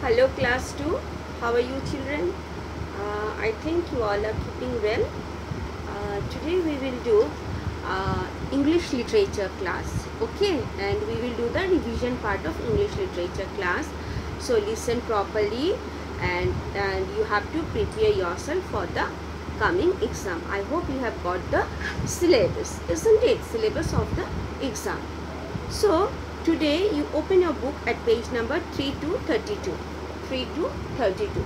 Hello class 2, how are you children? I think you all are keeping well. Today we will do English literature class, okay, and we will do the revision part of English literature class. So listen properly and you have to prepare yourself for the coming exam. I hope you have got the syllabus, isn't it? Syllabus of the exam. So today you open your book at page number 3 to 32. 3 to 32.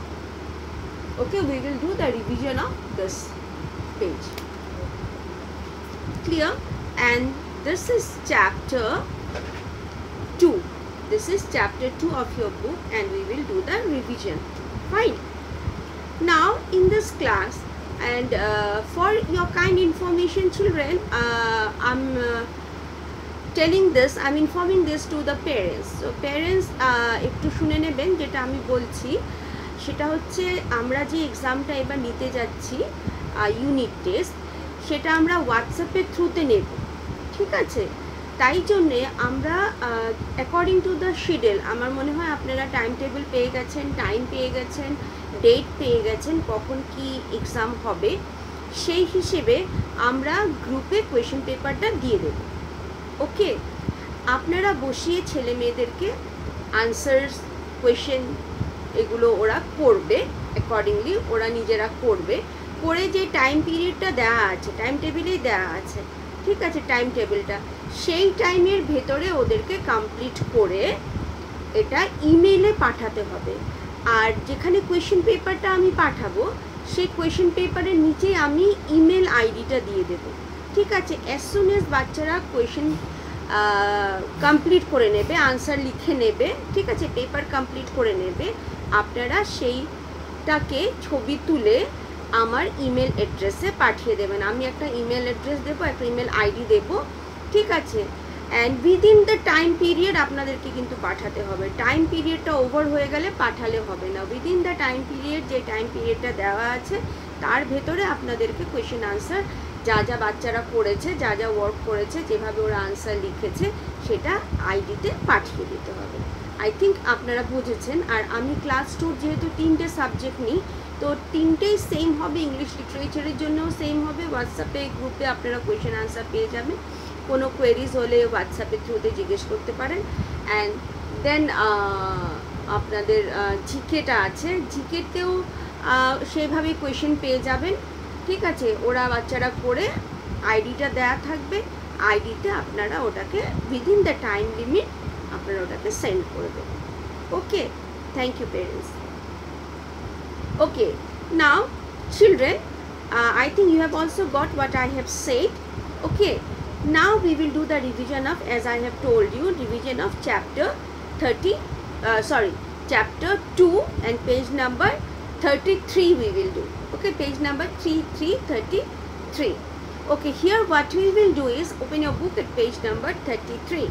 Okay, we will do the revision of this page. Clear? And this is chapter 2. This is chapter 2 of your book and we will do the revision. Fine. Now in this class and for your kind information children, I'm informing this to the parents. So parents একটু শুনে নেবেন যেটা আমি বলছি সেটা হচ্ছে আমরা যে এক্সামটা এবার নিতে যাচ্ছি ইউনিট টেস্ট সেটা আমরা হোয়াটসঅ্যাপের থ্রুতে নেব, ঠিক আছে? তাই জন্যে আমরা অ্যাকর্ডিং টু দ্য শিডিউল, আমার মনে হয় আপনারা টাইম টেবিল পেয়ে গেছেন, টাইম পেয়ে গেছেন, ডেট পেয়ে গেছেন, কখন কি এক্সাম হবে, সেই হিসেবে আমরা গ্রুপে কোয়েশ্চেন পেপারটা দিয়ে দেব। ওকে, আপনারা বসিয়ে ছেলে মেয়েদেরকে আনসার্স কোয়েশ্চেন এগুলো ওরা করবে, অ্যাকর্ডিংলি ওরা নিজেরা করবে, করে যে টাইম পিরিয়ডটা দেওয়া আছে টাইম টেবিলেই দেওয়া আছে, ঠিক আছে? টাইম টেবিলটা সেই টাইমের ভেতরে ওদেরকে কমপ্লিট করে এটা ইমেলে পাঠাতে হবে। আর যেখানে কোয়েশ্চেন পেপারটা আমি পাঠাবো সেই কোয়েশ্চেন পেপারের নিচে আমি ইমেল আইডিটা দিয়ে দেবো, ঠিক আছে? অ্যাজ সুন এজ বাচ্চারা কোয়েশ্চেন কমপ্লিট করে নেবে, আনসার লিখে নেবে, ঠিক আছে, পেপার কমপ্লিট করে নেবে, আপনারা সেইটাকে ছবি তুলে আমার ইমেল অ্যাড্রেসে পাঠিয়ে দেবেন। আমি একটা ইমেল অ্যাড্রেস দেবো, একটা ইমেল আইডি দেবো, ঠিক আছে? And within the time period আপনাদেরকে কিন্তু পাঠাতে হবে। টাইম পিরিয়ডটা ওভার হয়ে গেলে পাঠালে হবে না। উইদিন দ্য টাইম পিরিয়ড, যে টাইম পিরিয়ডটা দেওয়া আছে তার ভেতরে আপনাদেরকে কোয়েশ্চেন আনসার যা যা বাচ্চারা করেছে, যা যা ওয়ার্ক করেছে, যেভাবে ওরা আনসার লিখেছে সেটা আইডিতে পাঠিয়ে দিতে হবে। আই থিঙ্ক আপনারা বুঝেছেন। আর আমি ক্লাস 2 যেহেতু 3টে সাবজেক্ট নিই, তো 3টেই সেম হবে, ইংলিশ লিটারেচারের জন্যও সেম হবে। হোয়াটসঅ্যাপে গ্রুপে আপনারা কোয়েশ্চেন আনসার পেয়ে যাবেন, কোনো কোয়েরিজ হলে হোয়াটসঅ্যাপের থ্রুতে জিজ্ঞেস করতে পারেন। অ্যান্ড দেন আপনাদের জিকেটা আছে, জিকেতেও সেইভাবেই কোয়েশ্চেন পেয়ে যাবেন, ঠিক আছে? ওরা বাচ্চারা করে আইডিটা দেয়া থাকবে, আইডিতে আপনারা ওটাকে উইদিন দ্য টাইম লিমিট আপনারা ওটাকে সেন্ড করে দেবেন। Okay, thank you parents. Okay, now children, I think you have also got what I have said. Okay, now we will do the revision of, as I have told you, revision of chapter 2 and page number 33 we will do. Okay, page number 33. Okay, here what we will do is open your book at page number 33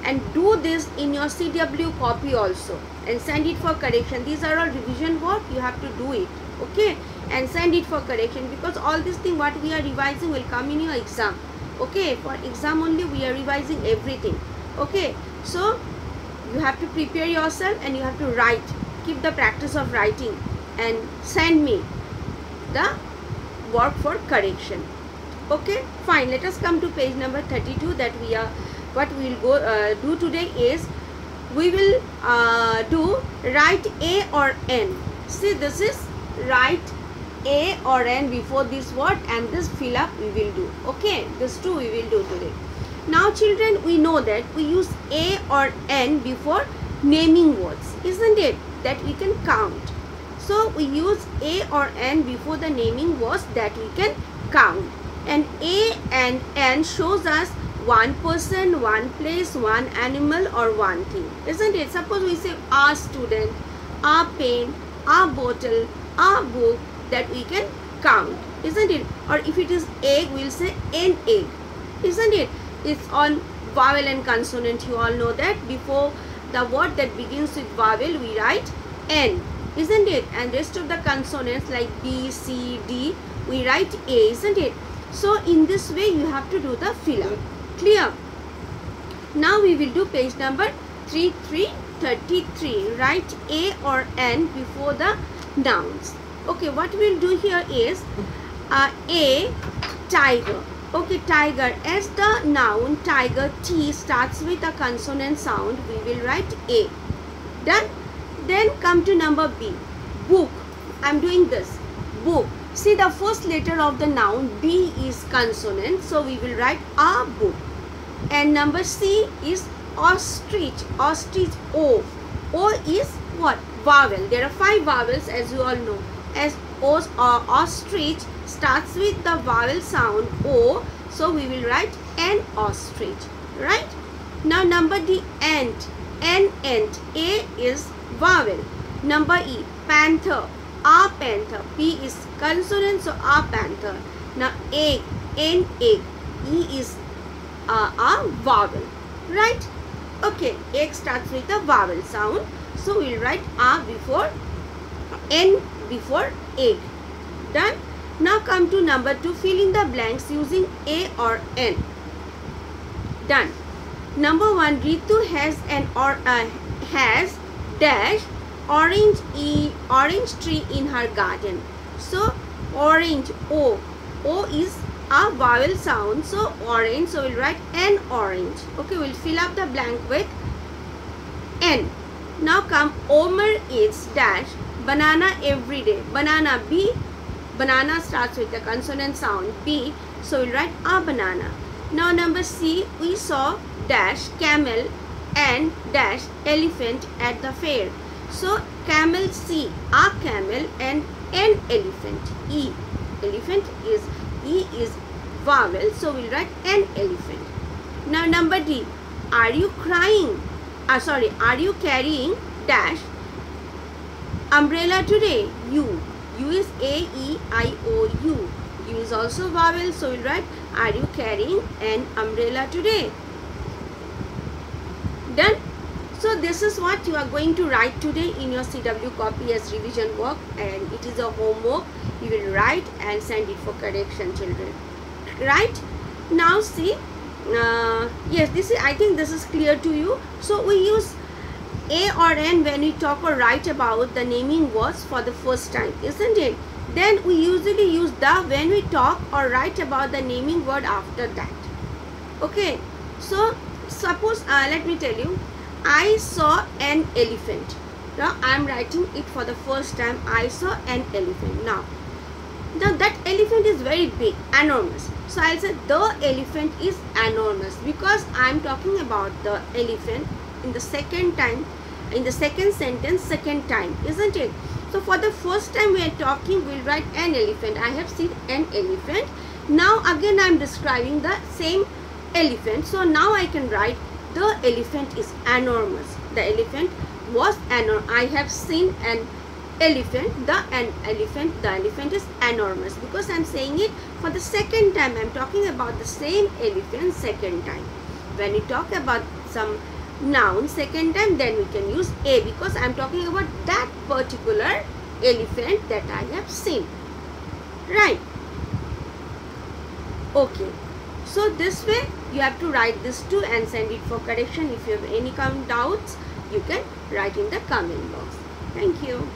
and do this in your CW copy also and send it for correction. These are all revision work, you have to do it, okay, and send it for correction, because all this thing what we are revising will come in your exam. Okay, for exam only we are revising everything. Okay, so you have to prepare yourself and you have to write, keep the practice of writing and send me the work for correction. Okay, fine, let us come to page number 32. That we are, what we will go do today is we will do write A or N. See, this is write A or N before this word, and this fill up we will do. Okay, this two we will do today. Now children, we know that we use A or N before naming words, isn't it? That we can count. So we use A or N before the naming words that we can count. And A and N shows us one person, one place, one animal or one thing, isn't it? Suppose we say a student, a pen, a bottle, a book, that we can count, isn't it? Or if it is egg, we'll say an egg, isn't it? It's on vowel and consonant, you all know that. Before the word that begins with vowel we write N, isn't it? And rest of the consonants like B, C, D we write A, isn't it? So in this way you have to do the fill up. Clear? Now we will do page number 33 33. Write A or N before the nouns. Okay, what we'll do here is A, tiger. Okay, tiger. As the noun tiger, T starts with a consonant sound, we will write A. Done? Then come to number B. Book. I'm doing this. Book. See, the first letter of the noun B is consonant, so we will write a book. And number C is ostrich. Ostrich, O. O is what? Vowel. There are 5 vowels, as you all know. As ostrich starts with the vowel sound O, so we will write an ostrich. Right? Now number D, ant. An ant. A is vowel. Number E, panther. A panther. P is consonant, so a panther. Now egg. An egg. E is a vowel. Right? Okay. Egg starts with a vowel sound, so we will write A before N before egg. Done? Now come to number 2. Fill in the blanks using A or N. Done. Number 1. Ritu has has dash orange tree in her garden. So orange, O. O is a vowel sound, so orange, so we'll write an orange. Okay, we'll fill up the blank with N. Now come, Omer eats dash banana every day. Banana, B. Banana starts with the consonant sound B, so we'll write a banana. Now number C, we saw dash camel and dash elephant at the fair. So camel, C, a camel, and an elephant, E. Elephant is E is vowel, so we'll write an elephant. Now number D, are you crying? Are you carrying dash umbrella today? U. U is A-E-I-O-U. U is also vowel, so we'll write, are you carrying an umbrella today? Done? So this is what you are going to write today in your CW copy as revision work, and it is a homework. You will write and send it for correction, children. Right? Now see, yes, this is, I think this is clear to you. So we use A or N when we talk or write about the naming words for the first time, isn't it? Then we usually use the when we talk or write about the naming word after that. Okay, so suppose, let me tell you, I saw an elephant. Now I am writing it for the first time. I saw an elephant. Now that elephant is very big, enormous. So I'll say the elephant is enormous because I am talking about the elephant in the second time, in the second sentence, second time, isn't it? So for the first time we are talking, we'll write an elephant. I have seen an elephant. Now again I am describing the same elephant. So now I can write the elephant is enormous. The elephant was enormous. I have seen an elephant. The elephant is enormous because I am saying it for the second time. I am talking about the same elephant second time. When we talk about some noun second time, then we can use A because I am talking about that particular elephant that I have seen. Right? Okay. So this way you have to write this too and send it for correction. If you have any doubts, you can write in the comment box. Thank you.